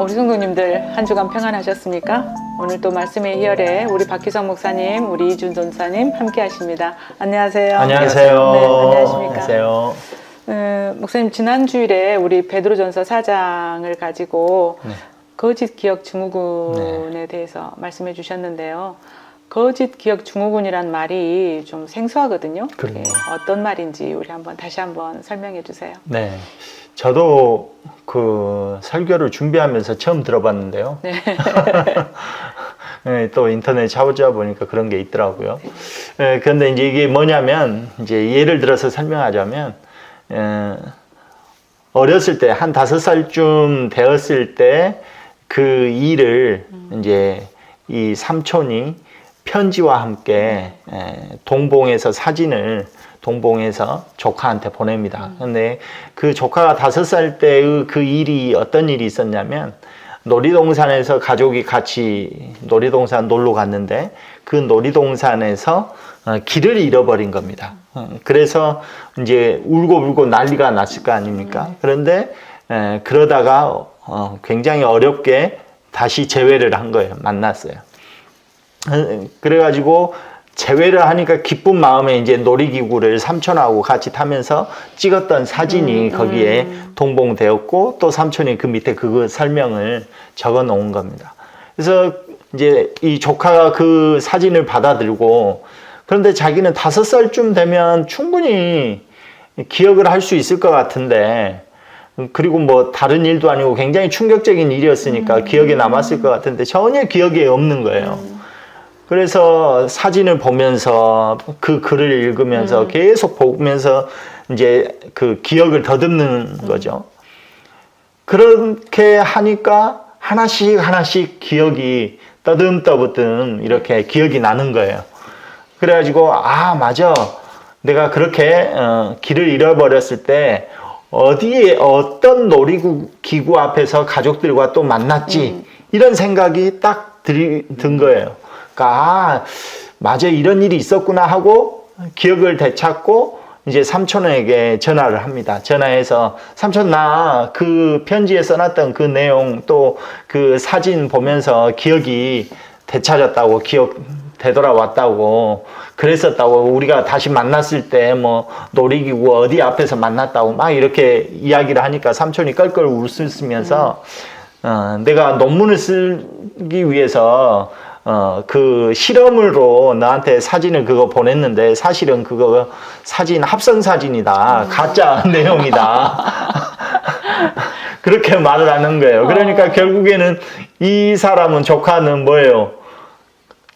우리 성도님들 한 주간 평안하셨습니까? 오늘 또 말씀의 희열에 우리 박희성 목사님, 우리 이준 전사님 함께 하십니다. 안녕하세요. 안녕하세요. 네, 안녕하십니까? 안녕하세요. 목사님 지난 주일에 우리 베드로전서 4장을 가지고 거짓 기억 증후군에 대해서 말씀해 주셨는데요. 거짓 기억 증후군이란 말이 좀 생소하거든요. 그게 어떤 말인지 우리 다시 한번 설명해 주세요. 네. 저도 그 설교를 준비하면서 처음 들어봤는데요. 네. 네, 또 인터넷 찾아보니까 그런 게 있더라고요. 네, 그런데 이제 이게 뭐냐면, 이제 예를 들어서 설명하자면, 어렸을 때, 한 5살쯤 되었을 때, 그 일을 이제 이 삼촌이 편지와 함께 동봉해서 사진을 동봉해서 조카한테 보냅니다. 근데 그 조카가 5살 때의 그 일이 어떤 일이 있었냐면, 놀이동산에서 가족이 같이 놀이동산 놀러 갔는데 그 놀이동산에서 길을 잃어버린 겁니다. 그래서 이제 울고 난리가 났을 거 아닙니까? 그런데 그러다가 굉장히 어렵게 다시 재회를 한 거예요. 만났어요. 그래가지고 재회를 하니까 기쁜 마음에 이제 놀이기구를 삼촌하고 같이 타면서 찍었던 사진이 거기에 동봉되었고, 또 삼촌이 그 밑에 그거 설명을 적어 놓은 겁니다. 그래서 이제 이 조카가 그 사진을 받아들고, 그런데 자기는 5살쯤 되면 충분히 기억을 할 수 있을 것 같은데, 그리고 뭐 다른 일도 아니고 굉장히 충격적인 일이었으니까 기억에 남았을 것 같은데 전혀 기억에 없는 거예요. 그래서 사진을 보면서 그 글을 읽으면서 계속 보면서 이제 그 기억을 더듬는 그렇게 하니까 하나씩 기억이 떠듬떠듬 이렇게 기억이 나는 거예요. 그래가지고 맞아, 내가 그렇게 길을 잃어버렸을 때 어디에 어떤 놀이기구 앞에서 가족들과 또 만났지, 이런 생각이 딱 든 거예요. 그러니까 맞아, 이런 일이 있었구나 하고 기억을 되찾고 이제 삼촌에게 전화를 합니다. 전화해서 삼촌, 나 그 편지에 써놨던 그 내용 또 그 사진 보면서 기억이 되찾았다고, 기억 되돌아왔다고, 그랬었다고, 우리가 다시 만났을 때 뭐 놀이기구 어디 앞에서 만났다고 막 이렇게 이야기를 하니까 삼촌이 껄껄 웃으면서 내가 논문을 쓰기 위해서 그 실험으로 나한테 사진을 그거 보냈는데 사실은 그거 사진 합성 사진이다, 가짜 내용이다. 그렇게 말을 하는 거예요. 그러니까 결국에는 이 사람은, 조카는 뭐예요?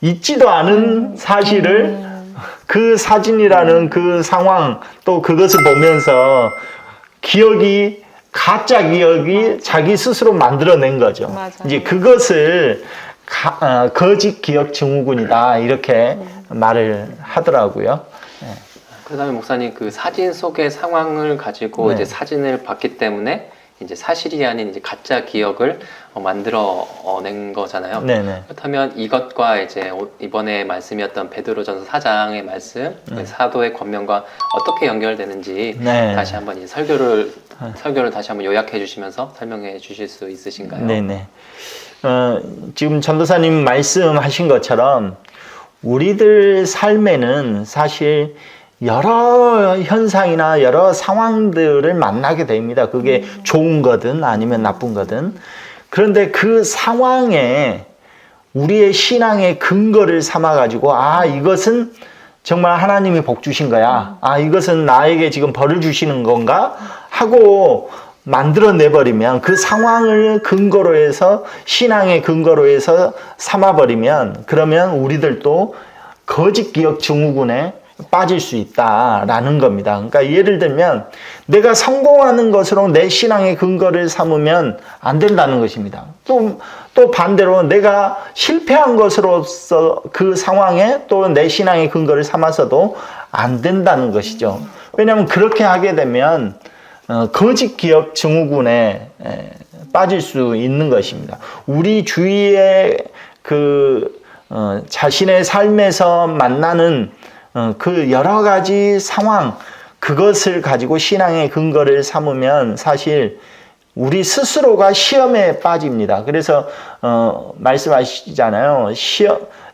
있지도 않은 사실을 그 사진이라는 그 상황, 또 그것을 보면서 가짜 기억이 자기 스스로 만들어낸 거죠. 맞아요. 이제 그것을 거짓 기억 증후군이다, 이렇게 말을 하더라고요. 그 다음에 목사님, 그 사진 속의 상황을 가지고 이제 사진을 봤기 때문에 이제 사실이 아닌 이제 가짜 기억을 만들어낸 거잖아요. 네네. 그렇다면 이것과 이제 이번에 말씀이었던 베드로전서 4장의 말씀, 사도의 권면과 어떻게 연결되는지 다시 한번 이 설교를 다시 한번 요약해 주시면서 설명해 주실 수 있으신가요? 네네. 지금 전도사님 말씀하신 것처럼 우리들 삶에는 사실 여러 현상이나 여러 상황들을 만나게 됩니다. 그게 좋은 거든 아니면 나쁜 거든. 그런데 그 상황에 우리의 신앙의 근거를 삼아가지고, 이것은 정말 하나님이 복 주신 거야, 이것은 나에게 지금 벌을 주시는 건가 하고 만들어내버리면, 그 상황을 근거로 해서, 신앙의 근거로 해서 삼아버리면, 그러면 우리들도 거짓 기억 증후군에 빠질 수 있다라는 겁니다. 그러니까 예를 들면 내가 성공하는 것으로 내 신앙의 근거를 삼으면 안 된다는 것입니다. 또 반대로 내가 실패한 것으로서 그 상황에 또 내 신앙의 근거를 삼아서도 안 된다는 것이죠. 왜냐하면 그렇게 하게 되면 거짓 기억 증후군에 빠질 수 있는 것입니다. 우리 주위에 자신의 삶에서 만나는 그 여러 가지 상황, 그것을 가지고 신앙의 근거를 삼으면 사실 우리 스스로가 시험에 빠집니다. 그래서 말씀하시잖아요.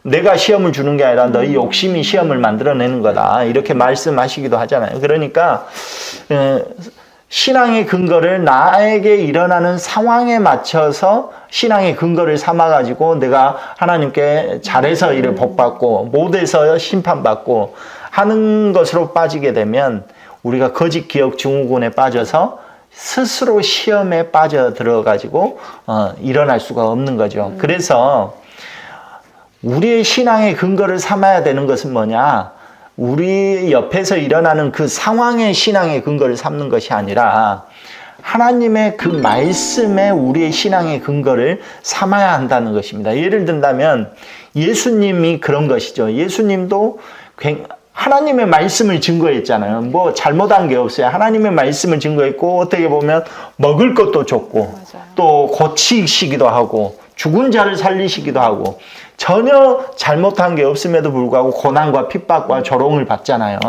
내가 시험을 주는 게 아니라 너희 욕심이 시험을 만들어내는 거다. 이렇게 말씀하시기도 하잖아요. 그러니까 신앙의 근거를 나에게 일어나는 상황에 맞춰서 신앙의 근거를 삼아가지고 내가 하나님께 잘해서 이를 복받고 못해서 심판받고 하는 것으로 빠지게 되면 우리가 거짓 기억 증후군에 빠져서 스스로 시험에 빠져 들어가지고 일어날 수가 없는 거죠. 그래서 우리의 신앙의 근거를 삼아야 되는 것은 뭐냐? 우리 옆에서 일어나는 그 상황의 신앙의 근거를 삼는 것이 아니라 하나님의 그 말씀에 우리의 신앙의 근거를 삼아야 한다는 것입니다. 예를 든다면 예수님이 그런 것이죠. 예수님도 하나님의 말씀을 증거했잖아요. 뭐 잘못한 게 없어요. 하나님의 말씀을 증거했고 어떻게 보면 먹을 것도 줬고 맞아요. 또 고치시기도 하고 죽은 자를 살리시기도 하고 전혀 잘못한 게 없음에도 불구하고 고난과 핍박과 조롱을 받잖아요.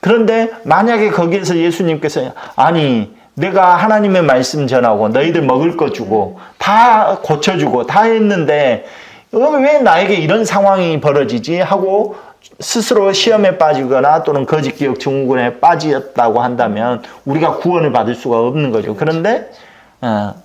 그런데 만약에 거기에서 예수님께서 아니 내가 하나님의 말씀 전하고 너희들 먹을 거 주고 다 고쳐주고 다 했는데 왜 나에게 이런 상황이 벌어지지 하고 스스로 시험에 빠지거나 또는 거짓 기억 증후군에 빠졌다고 한다면 우리가 구원을 받을 수가 없는 거죠. 그런데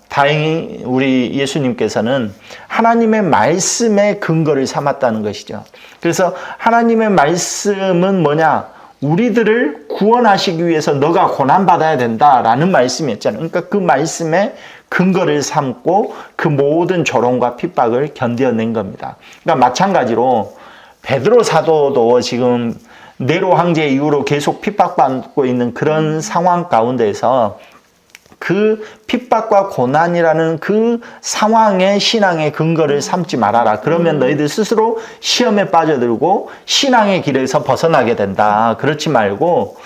다행히 우리 예수님께서는 하나님의 말씀에 근거를 삼았다는 것이죠. 그래서 하나님의 말씀은 뭐냐? 우리들을 구원하시기 위해서 너가 고난받아야 된다라는 말씀이었잖아요. 그러니까 그 말씀에 근거를 삼고 그 모든 조롱과 핍박을 견뎌낸 겁니다. 그러니까 마찬가지로 베드로 사도도 지금 네로 황제 이후로 계속 핍박받고 있는 그런 상황 가운데서 그 핍박과 고난이라는 그 상황의 신앙의 근거를 삼지 말아라. 그러면 너희들 스스로 시험에 빠져들고 신앙의 길에서 벗어나게 된다. 그렇지 말고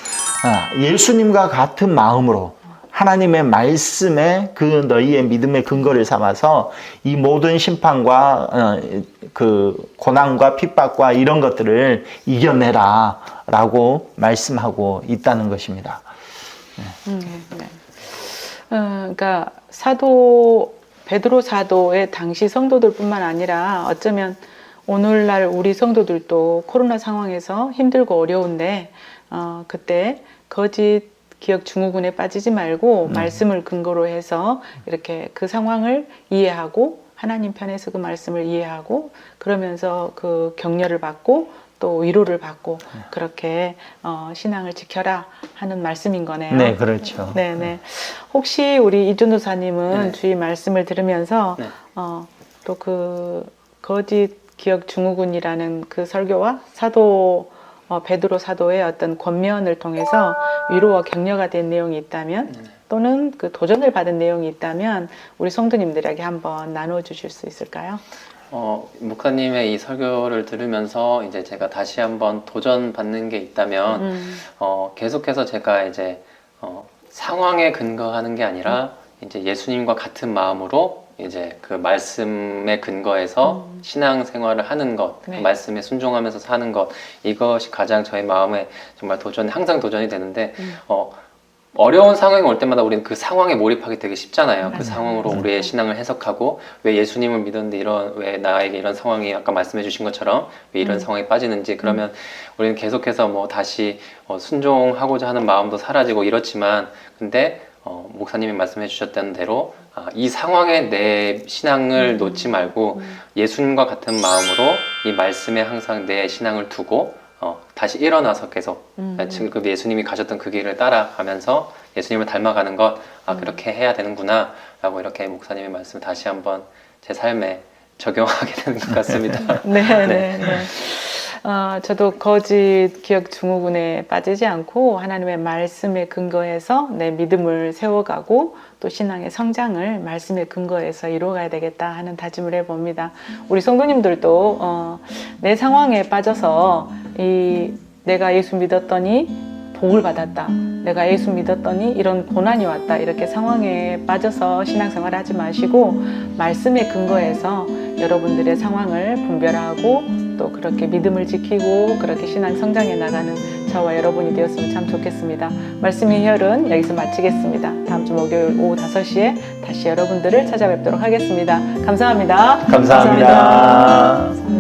예수님과 같은 마음으로 하나님의 말씀에 그 너희의 믿음의 근거를 삼아서 이 모든 심판과 그 고난과 핍박과 이런 것들을 이겨내라 라고 말씀하고 있다는 것입니다. 네. 그러니까 베드로 사도의 당시 성도들뿐만 아니라 어쩌면 오늘날 우리 성도들도 코로나 상황에서 힘들고 어려운데 그때 거짓 기억 증후군에 빠지지 말고 말씀을 근거로 해서 이렇게 그 상황을 이해하고 하나님 편에서 그 말씀을 이해하고 그러면서 그 격려를 받고 또 위로를 받고 그렇게 신앙을 지켜라 하는 말씀인 거네요. 네, 그렇죠. 네네. 혹시 우리 이준호사님은 주의 말씀을 들으면서 또 그 거짓 기억 증후군이라는 그 설교와 베드로 사도의 어떤 권면을 통해서 위로와 격려가 된 내용이 있다면 또는 그 도전을 받은 내용이 있다면 우리 성도님들에게 한번 나누어 주실 수 있을까요? 목사님의 이 설교를 들으면서 이제 제가 다시 한번 도전받는 게 있다면 계속해서 제가 이제 상황에 근거하는 게 아니라 이제 예수님과 같은 마음으로 이제 그 말씀에 근거해서 신앙생활을 하는 것, 그 말씀에 순종하면서 사는 것, 이것이 가장 저의 마음에 정말 항상 도전이 되는데 어려운 상황이 올 때마다 우리는 그 상황에 몰입하기 되게 쉽잖아요. 그 상황으로 우리의 신앙을 해석하고 왜 예수님을 믿었는데 왜 나에게 이런 상황이 아까 말씀해 주신 것처럼 왜 이런 상황에 빠지는지 그러면 우리는 계속해서 뭐 다시 순종하고자 하는 마음도 사라지고 이렇지만 근데 목사님이 말씀해 주셨던 대로 이 상황에 내 신앙을 놓지 말고 예수님과 같은 마음으로 이 말씀에 항상 내 신앙을 두고 다시 일어나서 계속 지금 그 예수님이 가셨던 그 길을 따라가면서 예수님을 닮아가는 것 그렇게 해야 되는구나 라고 이렇게 목사님의 말씀을 다시 한번 제 삶에 적용하게 되는 것 같습니다. 네. 저도 거짓 기억 증후군에 빠지지 않고 하나님의 말씀에 근거해서 내 믿음을 세워가고 또 신앙의 성장을 말씀에 근거해서 이루어가야 되겠다 하는 다짐을 해봅니다. 우리 성도님들도 내 상황에 빠져서 내가 예수 믿었더니 복을 받았다. 내가 예수 믿었더니 이런 고난이 왔다. 이렇게 상황에 빠져서 신앙생활 하지 마시고 말씀에 근거해서 여러분들의 상황을 분별하고 또 그렇게 믿음을 지키고 그렇게 신앙 성장해 나가는 저와 여러분이 되었으면 참 좋겠습니다. 말씀 해열은 여기서 마치겠습니다. 다음 주 목요일 오후 5시에 다시 여러분들을 찾아뵙도록 하겠습니다. 감사합니다. 감사합니다.